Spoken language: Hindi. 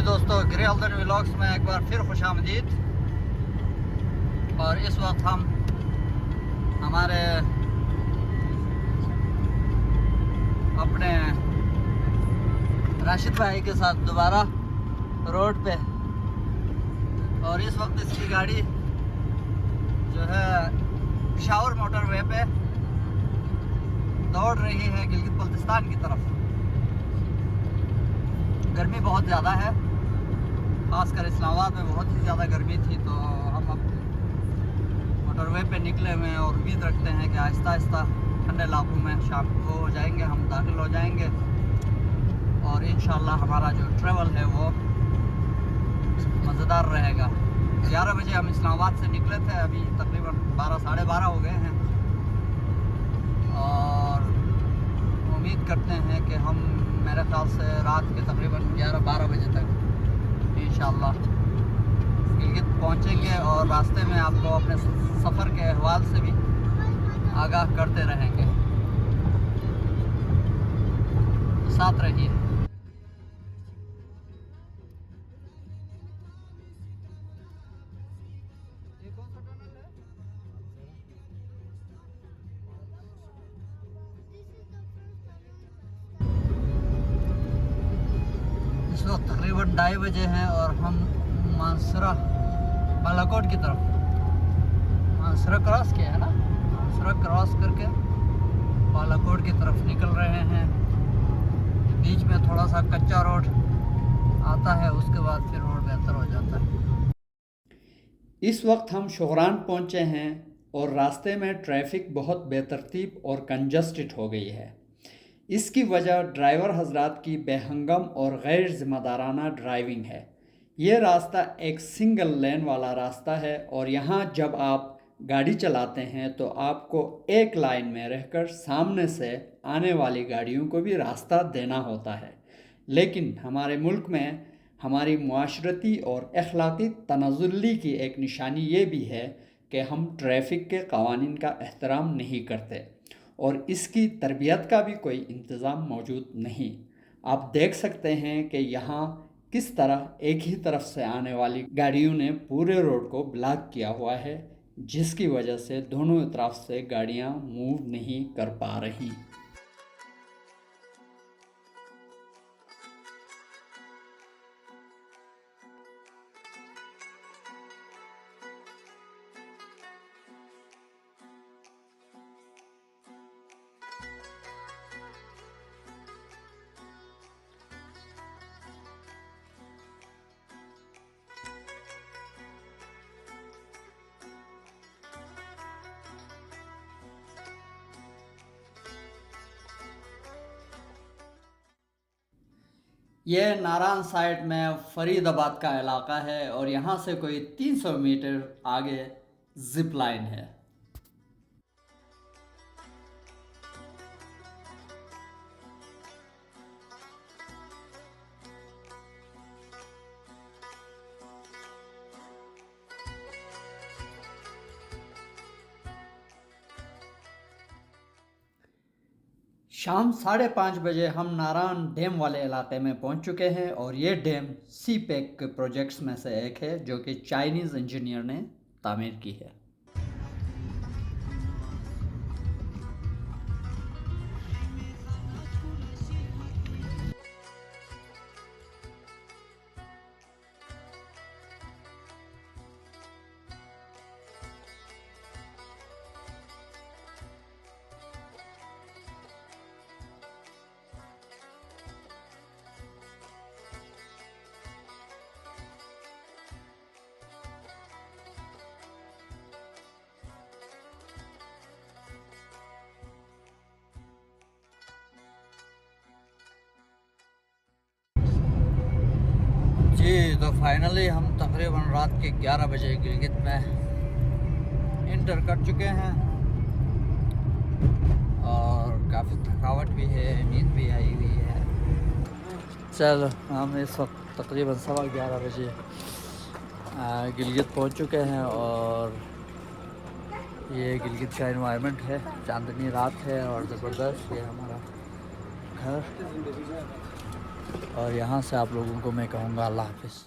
दोस्तों, गिरियाल्दन व्लॉग्स में एक बार फिर खुशामदीद। और इस वक्त हम हमारे अपने राशिद भाई के साथ दोबारा रोड पे, और इस वक्त इसकी गाड़ी जो है पिशावर मोटरवे पे दौड़ रही है गिलगित बल्तिस्तान की तरफ। गर्मी बहुत ज़्यादा है, खासकर इस्लामाबाद में बहुत ही ज़्यादा गर्मी थी। तो हम अब मोटरवे पे निकले हुए हैं और उम्मीद रखते हैं कि आहिस्ता आहिस्ता ठंडे इलाकों में शाम को हो जाएंगे, हम दाखिल हो जाएंगे और इंशाल्लाह हमारा जो ट्रैवल है वो मज़ेदार रहेगा। 11 बजे हम इस्लामाबाद से निकले थे, अभी तकरीबन 12 साढ़े 12 हो गए हैं और उम्मीद करते हैं कि हम मेरे ख्याल से रात के तकरीबन 11-12 बजे तक इंशाल्लाह गिलगित पहुंचेंगे और रास्ते में आपको अपने सफ़र के अहवाल से भी आगाह करते रहेंगे। साथ रहिए। इस वक्त तकरीबन 2:30 बजे हैं और हम मानसरा बालाकोट की तरफ, मानसरा क्रॉस किया है ना, मानसरा क्रॉस करके बालाकोट की तरफ निकल रहे हैं। बीच में थोड़ा सा कच्चा रोड आता है, उसके बाद फिर रोड बेहतर हो जाता है। इस वक्त हम शोहरान पहुंचे हैं और रास्ते में ट्रैफिक बहुत बेतरतीब और कंजस्टेड हो गई है। इसकी वजह ड्राइवर हजरात की बेहंगम और गैर जिम्मेदाराना ड्राइविंग है। ये रास्ता एक सिंगल लेन वाला रास्ता है और यहाँ जब आप गाड़ी चलाते हैं तो आपको एक लाइन में रहकर सामने से आने वाली गाड़ियों को भी रास्ता देना होता है। लेकिन हमारे मुल्क में हमारी मुआशरती और अखलाकी तनाज़ुली की एक निशानी ये भी है कि हम ट्रैफ़िक के क़वानीन का एहतराम नहीं करते और इसकी तरबियत का भी कोई इंतज़ाम मौजूद नहीं। आप देख सकते हैं कि यहाँ किस तरह एक ही तरफ से आने वाली गाड़ियों ने पूरे रोड को ब्लॉक किया हुआ है, जिसकी वजह से दोनों तरफ से गाड़ियाँ मूव नहीं कर पा रही। ये नारायण साइड में फरीदाबाद का इलाका है और यहाँ से कोई 300 मीटर आगे जिप लाइन है। शाम 5:30 बजे हम नारायण डैम वाले इलाके में पहुंच चुके हैं और ये डैम सी पैक के प्रोजेक्ट्स में से एक है जो कि चाइनीज़ इंजीनियर ने तामीर की है। जी तो फाइनली हम तकरीबन रात के 11 बजे गिलगित में इंटर कर चुके हैं और काफ़ी थकावट भी है, नींद भी आई हुई है। चलो हम इस वक्त तकरीबन 11:15 बजे गिलगित पहुंच चुके हैं और ये गिलगित का एनवायरनमेंट है, चांदनी रात है और ज़बरदस्त। ये हमारा घर और यहाँ से आप लोगों को मैं कहूँगा अल्लाह हाफिज़।